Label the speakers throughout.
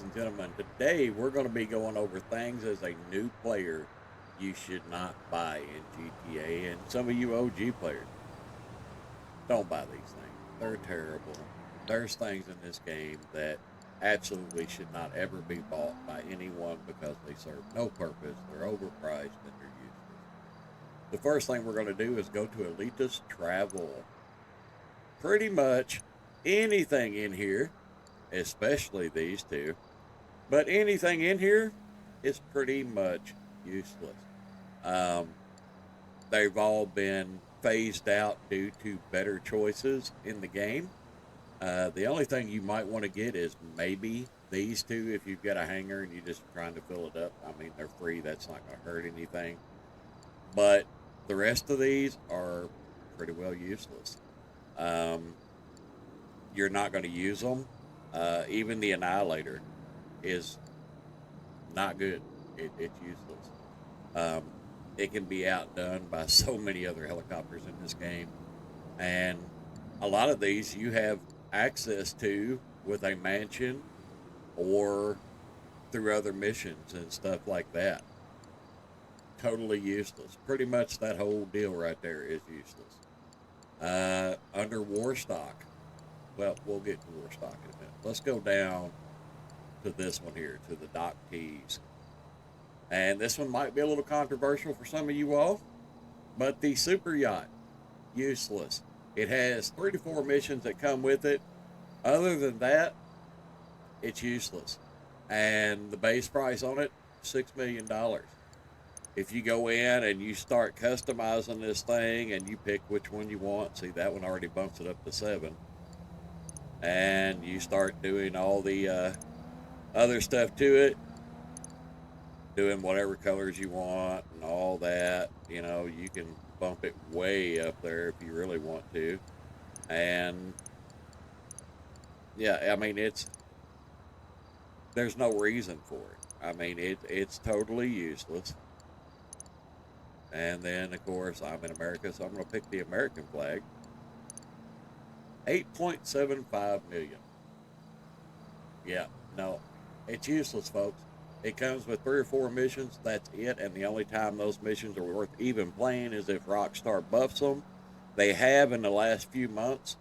Speaker 1: ladies and gentlemen. Today we're going to be going over things as a new player you should not buy in GTA. And some of you OG players, don't buy these things. They're terrible. There's things in this game that absolutely should not ever be bought by anyone because they serve no purpose, they're overpriced, and they're useless. The first thing we're going to do is go to Elitas Travel. Pretty much anything in here, especially these two, but anything in here is pretty much useless. Um, they've all been phased out due to better choices in the game. The only thing you might want to get is maybe these two if you've got a hanger and you're just trying to fill it up. I mean, they're free, that's not going to hurt anything. But the rest of these are pretty well useless. Um, you're not going to use them. Even the Annihilator is not good. It's useless. Um, it can be outdone by so many other helicopters in this game, and a lot of these you have access to with a mansion or through other missions and stuff like that. Totally useless. Pretty much that whole deal right there is useless. Under Warstock, well, we'll get to Warstock in a minute. Let's go down to this one here, to the dock keys. And this one might be a little controversial for some of you all, but the super yacht, useless. It has 3 to 4 missions that come with it. Other than that, it's useless. And the base price on it, $6 million. If you go in and you start customizing this thing and you pick which one you want, see that one already bumps it up to 7. And you start doing all the other stuff to it, doing whatever colors you want and all that. You know, you can bump it way up there if you really want to. And yeah, I mean, there's no reason for it. I mean, it's totally useless. And then, of course, I'm in America, so I'm going to pick the American flag. 8.75 million. Yeah, no, it's useless, folks. It comes with 3 or 4 missions. That's it. And the only time those missions are worth even playing is if Rockstar buffs them. They have in the last few months,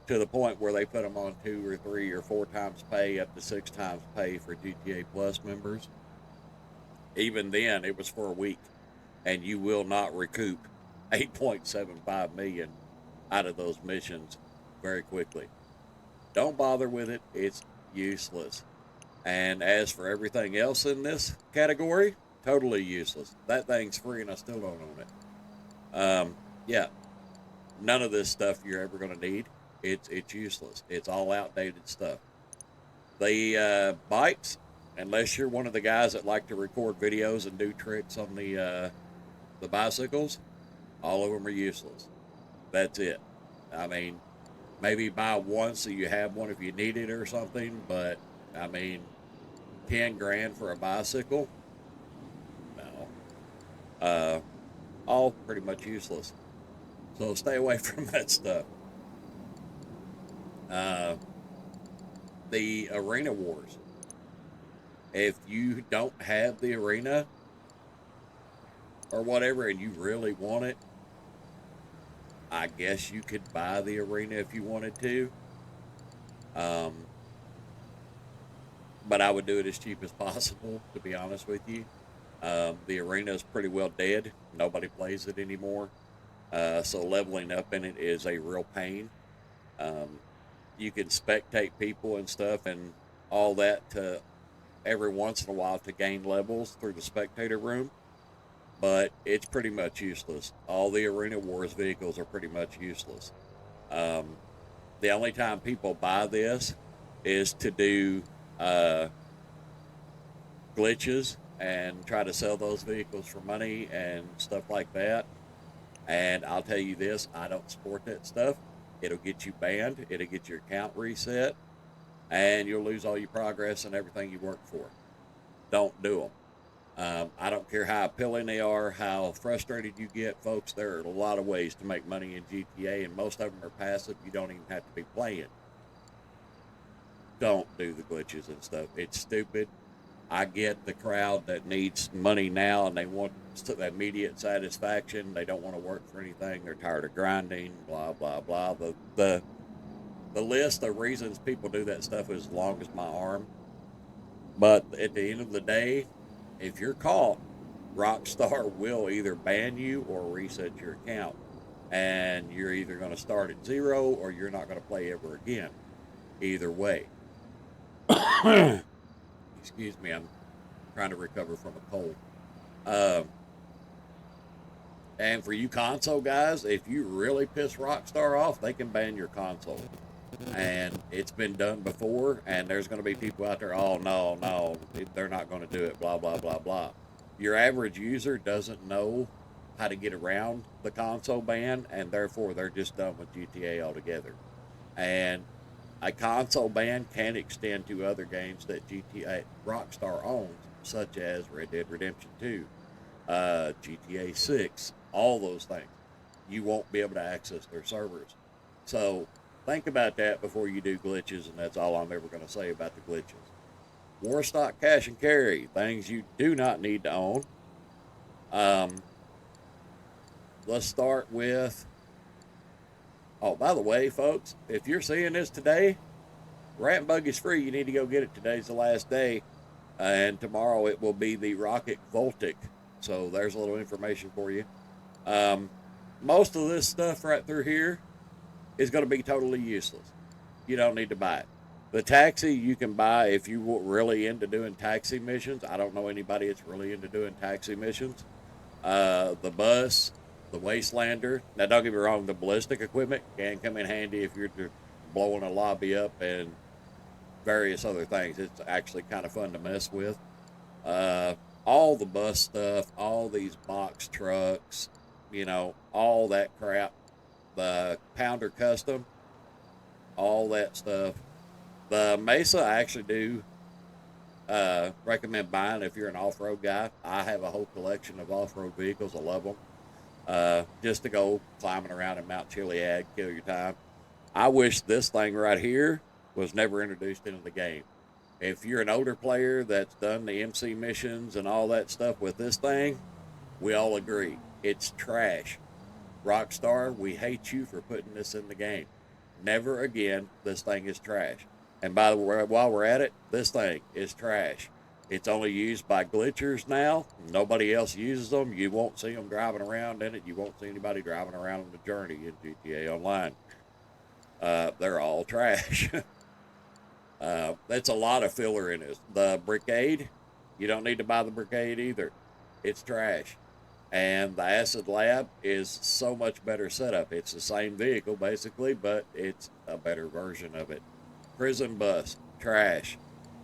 Speaker 1: to the point where they put them on 2 or 3 or 4 times pay, up to 6 times pay for GTA Plus members. Even then, it was for a week, and you will not recoup 8.75 million out of those missions very quickly. Don't bother with it. It's useless. And as for everything else in this category, totally useless. That thing's free and I still don't own it. Yeah, none of this stuff you're ever going to need. It's useless. It's all outdated stuff. The bikes, unless you're one of the guys that like to record videos and do tricks on the bicycles, all of them are useless. That's it. I mean, maybe buy one so you have one if you need it or something, but I mean, 10 grand for a bicycle? No. Uh, all pretty much useless. So stay away from that stuff. Uh, the arena wars. If you don't have the arena or whatever and you really want it, I guess you could buy the arena if you wanted to. Um, but I would do it as cheap as possible, to be honest with you. The arena is pretty well dead. Nobody plays it anymore. So leveling up in it is a real pain. Um, you can spectate people and stuff and all that to every once in a while to gain levels through the spectator room, but it's pretty much useless. All the Arena Wars vehicles are pretty much useless. Um, the only time people buy this is to do uh, glitches and try to sell those vehicles for money and stuff like that. And I'll tell you this, I don't support that stuff. It'll get you banned, it'll get your account reset, and you'll lose all your progress and everything you worked for. Don't do them. I don't care how appealing they are, how frustrated you get, folks. There are a lot of ways to make money in GTA, and most of them are passive. You don't even have to be playing don't do the glitches and stuff. It's stupid. I get the crowd that needs money now and they want immediate satisfaction. They don't want to work for anything. They're tired of grinding, blah, blah, blah. The list of reasons people do that stuff is as long as my arm. But at the end of the day, if you're caught, Rockstar will either ban you or reset your account. And you're either going to start at zero or you're not going to play ever again. Either way. Excuse me, I'm trying to recover from a cold. Um, and for you console guys, if you really piss Rockstar off, they can ban your console. And it's been done before, and there's going to be people out there, oh, no, they're not going to do it, blah, blah, blah, blah. Your average user doesn't know how to get around the console ban, and therefore they're just done with GTA altogether. And a console ban can extend to other games that GTA Rockstar owns, such as Red Dead Redemption 2, GTA 6, all those things. You won't be able to access their servers. So think about that before you do glitches, and that's all I'm ever going to say about the glitches. Warstock cash and carry, things you do not need to own. Let's start with, oh, by the way, folks, if you're seeing this today, Rat Buggy's free. You need to go get it. Today's the last day, and tomorrow it will be the Rocket Voltic. So there's a little information for you. Most of this stuff right through here is going to be totally useless. You don't need to buy it. The taxi you can buy if you were really into doing taxi missions. I don't know anybody that's really into doing taxi missions. The bus, the Wastelander. Now, don't get me wrong, the ballistic equipment can come in handy if you're blowing a lobby up and various other things. It's actually kind of fun to mess with. All the bus stuff, all these box trucks, all that crap. The Pounder Custom, all that stuff. The Mesa I actually do recommend buying if you're an off-road guy. I have a whole collection of off-road vehicles. I love them. Just to go climbing around in Mount Chiliad, kill your time. I wish this thing right here was never introduced into the game. If you're an older player that's done the MC missions and all that stuff with this thing, we all agree it's trash. Rockstar, we hate you for putting this in the game. Never again, this thing is trash. And by the way, while we're at it, this thing is trash. It's only used by glitchers now. Nobody else uses them. You won't see them driving around in it. You won't see anybody driving around on the Journey in GTA Online. They're all trash. That's a lot of filler in it. The Brigade, you don't need to buy the Brigade either. It's trash. And the Acid Lab is so much better setup. It's the same vehicle, basically, but it's a better version of it. Prison Bus, trash.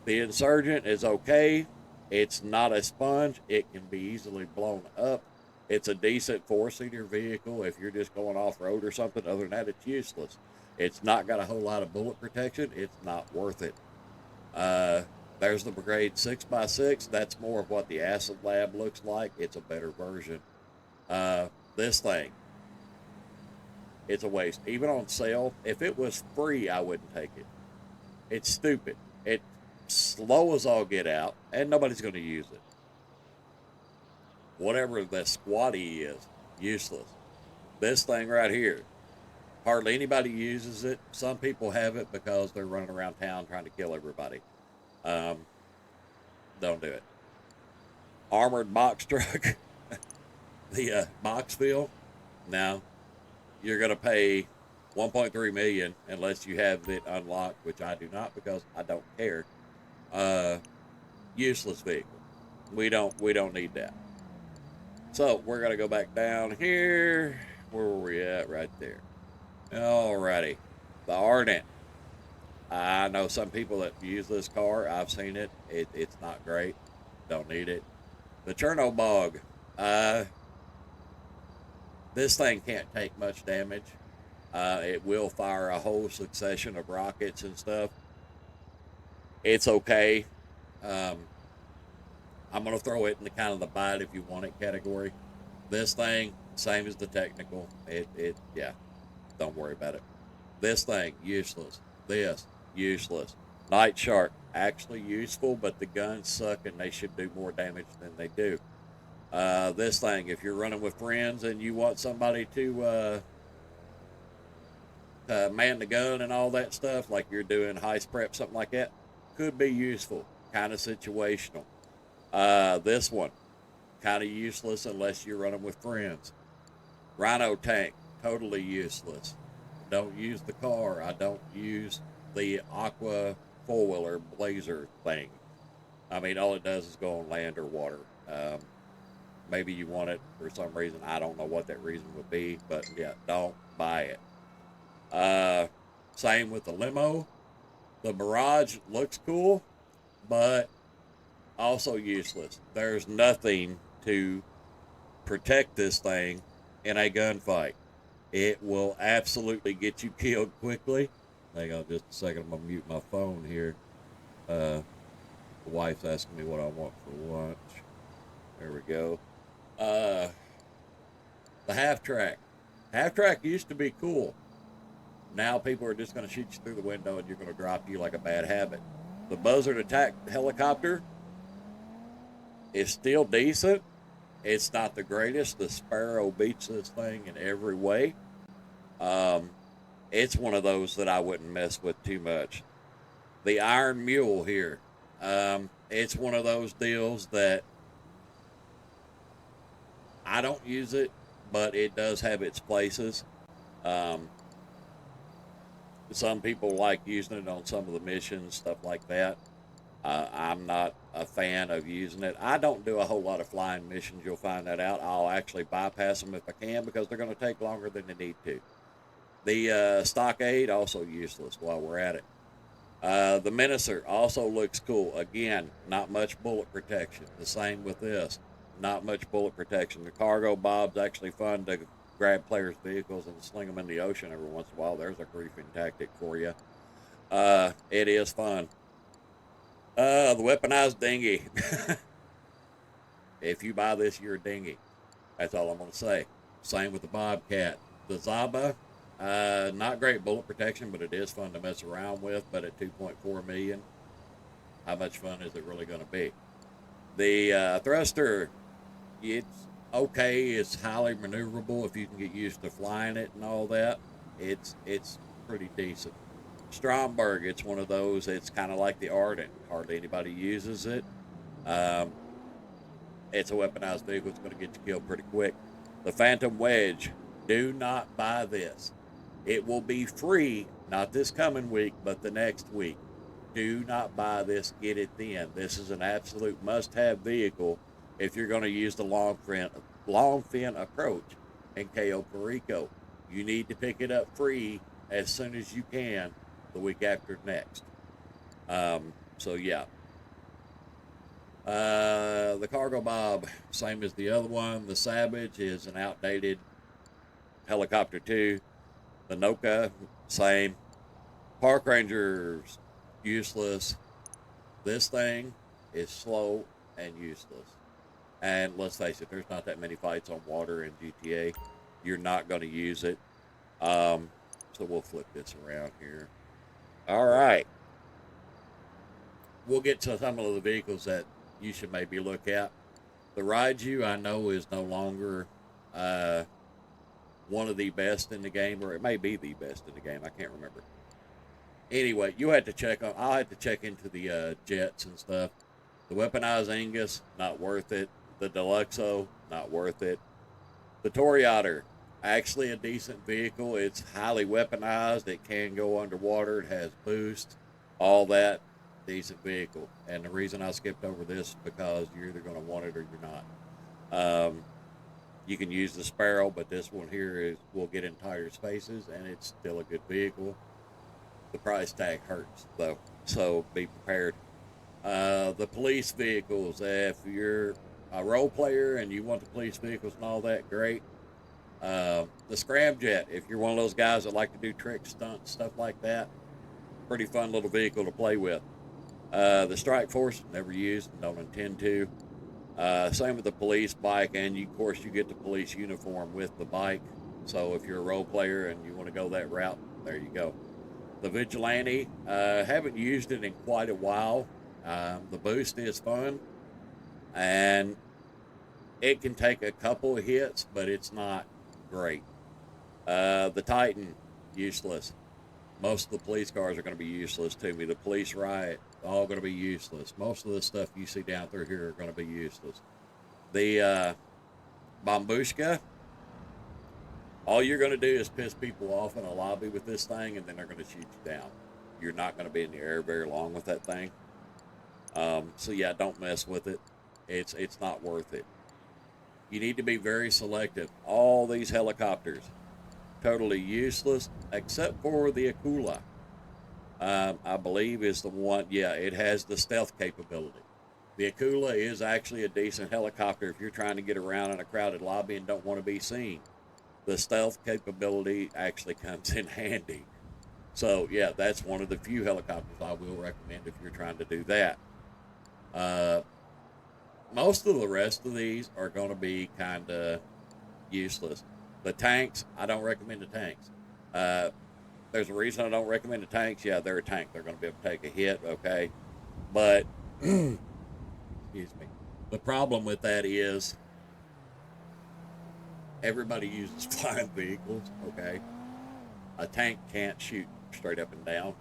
Speaker 1: The Insurgent is okay. It's not a sponge. It can be easily blown up. It's a decent four-seater vehicle if you're just going off-road or something. Other than that, it's useless. It's not got a whole lot of bullet protection. It's not worth it. There's the Brigade 6x6. That's more of what the Acid Lab looks like. It's a better version. This thing, it's a waste. Even on sale, if it was free, I wouldn't take it. It's stupid. It's slow as all get out, and nobody's going to use it. Whatever the squatty is, useless. This thing right here, hardly anybody uses it. Some people have it because they're running around town trying to kill everybody. Don't do it. Armored box truck. The Boxville. Now, you're going to pay $1.3 million unless you have it unlocked, which I do not because I don't care. Useless vehicle. We don't need that. So we're going to go back down here. Where were we at? Right there. Alrighty. The Ardent. I know some people that use this car. I've seen it. It's not great. Don't need it. The Chernobog. This thing can't take much damage. It will fire a whole succession of rockets and stuff. It's okay. I'm going to throw it in the kind of the bite if you want it category. This thing, same as the technical. Yeah, don't worry about it. This thing, useless. This, useless. Night Shark, actually useful, but the guns suck and they should do more damage than they do. This thing, if you're running with friends and you want somebody to man the gun and all that stuff, like you're doing heist prep, something like that, could be useful. Kind of situational. This one, kind of useless unless you're running with friends. Rhino tank, totally useless. Don't use the car. I don't use the Aqua four-wheeler Blazer thing. I mean, all it does is go on land or water. Maybe you want it for some reason. I don't know what that reason would be, but yeah, don't buy it. Same with the limo. The Mirage looks cool, but also useless. There's nothing to protect this thing in a gunfight. It will absolutely get you killed quickly. Hang on just a second. I'm going to mute my phone here. The wife's asking me what I want for lunch. There we go. The half track. Half track used to be cool. Now people are just going to shoot you through the window and you're going to drop you like a bad habit. The Buzzard attack helicopter is still decent. It's not the greatest. The Sparrow beats this thing in every way. It's one of those that I wouldn't mess with too much. The Iron Mule here. It's one of those deals that I don't use it, but it does have its places. Some people like using it on some of the missions, stuff like that. I'm not a fan of using it. I don't do a whole lot of flying missions. You'll find that out. I'll actually bypass them if I can because they're going to take longer than they need to. The Stockade, also useless while we're at it. The Menacer also looks cool. Again, not much bullet protection. The same with this. Not much bullet protection. The Cargo Bob's actually fun to grab players' vehicles and sling them in the ocean every once in a while. There's a griefing tactic for you. It is fun. The weaponized dinghy. If you buy this, you're a dinghy. That's all I'm going to say. Same with the Bobcat. The Zaba, not great bullet protection, but it is fun to mess around with. But at 2.4 million, how much fun is it really going to be? The Thruster, it's okay. It's highly maneuverable if you can get used to flying it and all that. It's pretty decent. Stromberg, it's one of those. It's kind of like the Ardent. Hardly anybody uses it. It's a weaponized vehicle. It's going to get you killed pretty quick. The Phantom Wedge, do not buy this. It will be free, not this coming week, but the next week. Do not buy this. Get it then. This is an absolute must-have vehicle if you're going to use the long fin approach in Cayo Perico. You need to pick it up free as soon as you can the week after next. So yeah. The Cargo Bob, same as the other one. The Savage is an outdated helicopter too. The Noka, same. Park Rangers, useless. This thing is slow and useless. And let's face it, there's not that many fights on water in GTA. You're not going to use it. So we'll flip this around here. All right. We'll get to some of the vehicles that you should maybe look at. The Raiju, I know, is no longer one of the best in the game, or it may be the best in the game. I can't remember. Anyway, you had to check on. I'll have to check into the jets and stuff. The Weaponized Angus, not worth it. The Deluxo, not worth it. The Toreador, actually a decent vehicle. It's highly weaponized. It can go underwater. It has boost, all that. Decent vehicle. And the reason I skipped over this is because you're either going to want it or you're not. You can use the Sparrow, but this one here will get entire spaces, and it's still a good vehicle. The price tag hurts, though, so be prepared. The police vehicles, if you're a role player and you want the police vehicles and all that, great. The Scramjet, if you're one of those guys that like to do tricks, stunts, stuff like that, pretty fun little vehicle to play with. The Strike Force, never used, don't intend to. Same with the police bike, and of course you get the police uniform with the bike. So if you're a role player and you want to go that route, there you go. The Vigilante, haven't used it in quite a while. The boost is fun, and it can take a couple of hits, but it's not great. The Titan, useless. Most of the police cars are going to be useless to me. The police riot, all going to be useless. Most of the stuff you see down through here are going to be useless. The Bombushka, all you're going to do is piss people off in a lobby with this thing, and then they're going to shoot you down. You're not going to be in the air very long with that thing. So yeah, don't mess with it. It's not worth it. You need to be very selective. All these helicopters, totally useless, except for the Akula. I believe is the one. Yeah, it has the stealth capability. The Akula is actually a decent helicopter if you're trying to get around in a crowded lobby and don't want to be seen. The stealth capability actually comes in handy. So yeah, that's one of the few helicopters I will recommend if you're trying to do that. Uh, Most of the rest of these are going to be kind of useless. The tanks, I don't recommend the tanks. Uh, there's a reason I don't recommend the tanks. Yeah, they're a tank. They're going to be able to take a hit, okay? But, excuse me. The problem with that is everybody uses flying vehicles, okay? A tank can't shoot straight up and down.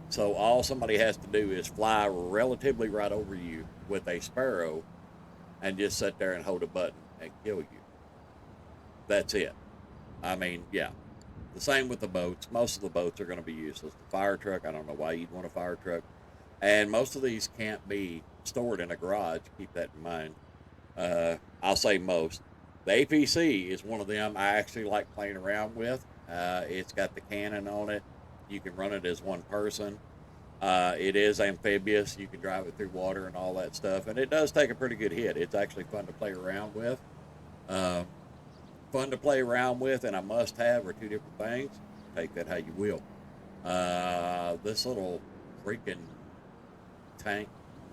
Speaker 1: So all somebody has to do is fly relatively right over you with a Sparrow and just sit there and hold a button and kill you. That's it. I mean, yeah. The same with the boats. Most of the boats are going to be useless. The fire truck, I don't know why you'd want a fire truck. And most of these can't be stored in a garage. Keep that in mind. I'll say most. The APC is one of them I actually like playing around with. It's got the cannon on it. You can run it as one person. It is amphibious. You can drive it through water and all that stuff. And it does take a pretty good hit. It's actually fun to play around with. Uh, Fun to play around with, and a must have are two different things. Take that how you will. This little freaking tank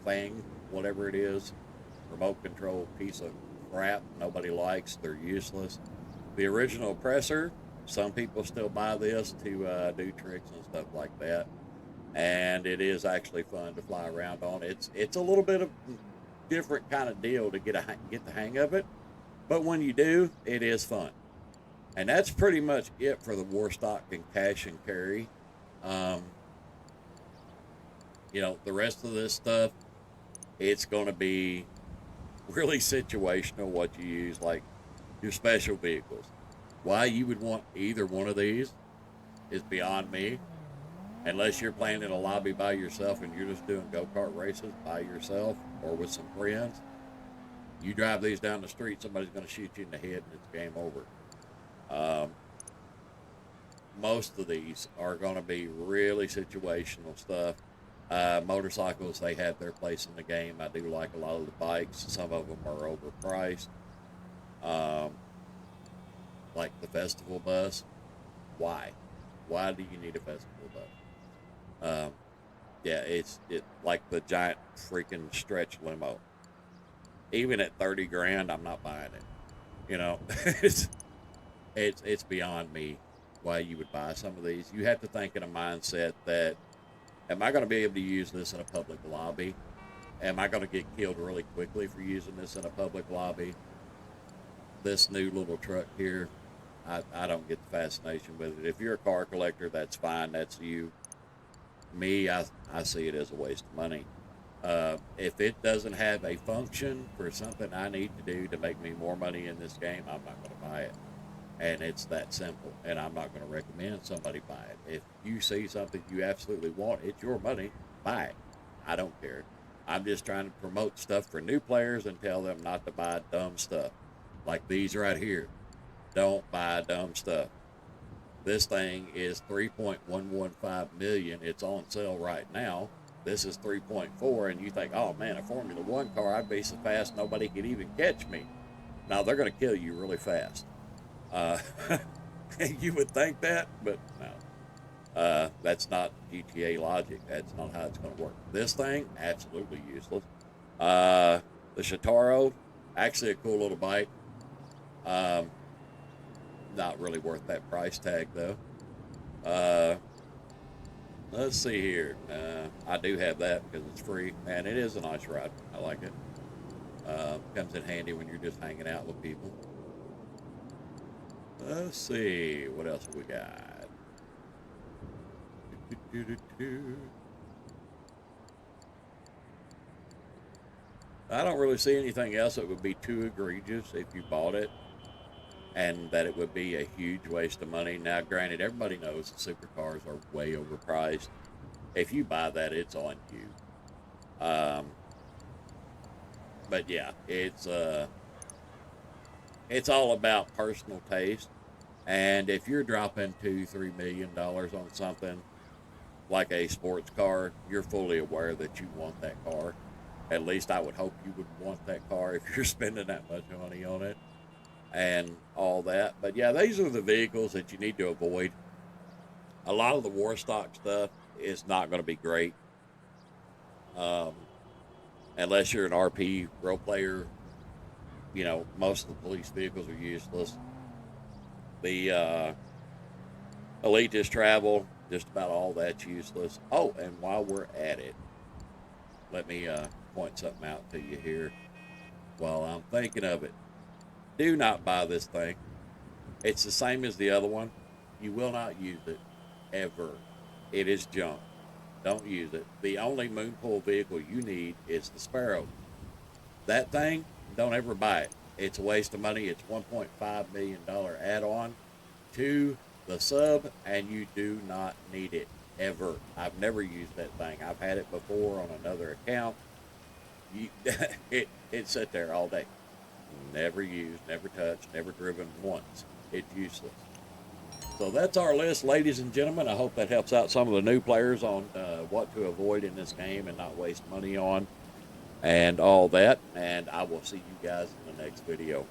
Speaker 1: thing, whatever it is, remote control piece of crap nobody likes. They're useless. The original oppressor, some people still buy this to do tricks and stuff like that. And it is actually fun to fly around on. It's a little bit of different kind of deal to get the hang of it, but when you do, it is fun. And that's pretty much it for the Warstock and cash and carry. Um, the rest of this stuff, it's going to be really situational what you use, like your special vehicles. Why you would want either one of these is beyond me. Unless you're playing in a lobby by yourself and you're just doing go-kart races by yourself or with some friends, you drive these down the street, somebody's going to shoot you in the head and it's game over. Um, most of these are going to be really situational stuff. Motorcycles, they have their place in the game. I do like a lot of the bikes. Some of them are overpriced. Um, like the festival bus. Why? Why do you need a festival bus? Yeah, it's like the giant freaking stretch limo. Even at 30 grand, I'm not buying it. You know, it's it's beyond me why you would buy some of these. You have to think in a mindset that, am I going to be able to use this in a public lobby? Am I going to get killed really quickly for using this in a public lobby? This new little truck here, I don't get the fascination with it. If you're a car collector, that's fine. That's you. Me, I see it as a waste of money. If it doesn't have a function for something I need to do to make me more money in this game, I'm not going to buy it. And it's that simple. And I'm not going to recommend somebody buy it. If you see something you absolutely want, it's your money, buy it. I don't care. I'm just trying to promote stuff for new players and tell them not to buy dumb stuff. Like these right here. Don't buy dumb stuff. This thing is 3.115 million. It's on sale right now. This is 3.4, and you think, oh man, a Formula One car, I'd be so fast nobody could even catch me. Now they're going to kill you really fast. Uh, you would think that, but no. That's not GTA logic. That's not how it's going to work. This thing, absolutely useless. The Shitaro, actually a cool little bike. Um, Not really worth that price tag though. Let's see here. I do have that because it's free, and it is a nice ride. I like it. Comes in handy when you're just hanging out with people. Let's see. What else we got? I don't really see anything else that would be too egregious if you bought it, and that it would be a huge waste of money. Now, granted, everybody knows that supercars are way overpriced. If you buy that, it's on you. But yeah, it's all about personal taste. And if you're dropping $2-3 million on something like a sports car, you're fully aware that you want that car. At least I would hope you would want that car if you're spending that much money on it and all that. But yeah, these are the vehicles that you need to avoid. A lot of the Warstock stuff is not going to be great um, unless you're an RP role player. You know, most of the police vehicles are useless. The Elitas Travel, just about all that's useless. Oh, and while we're at it, let me point something out to you here while I'm thinking of it. Do not buy this thing. It's the same as the other one. You will not use it ever. It is junk. Don't use it. The only moonpool vehicle you need is the Sparrow. That thing, don't ever buy it. It's a waste of money. It's $1.5 million add-on to the sub, and you do not need it ever. I've never used that thing. I've had it before on another account. You, it sat there all day. Never used, never touched, never driven once. It's useless. So that's our list, ladies and gentlemen. I hope that helps out some of the new players on what to avoid in this game and not waste money on and all that. And I will see you guys in the next video.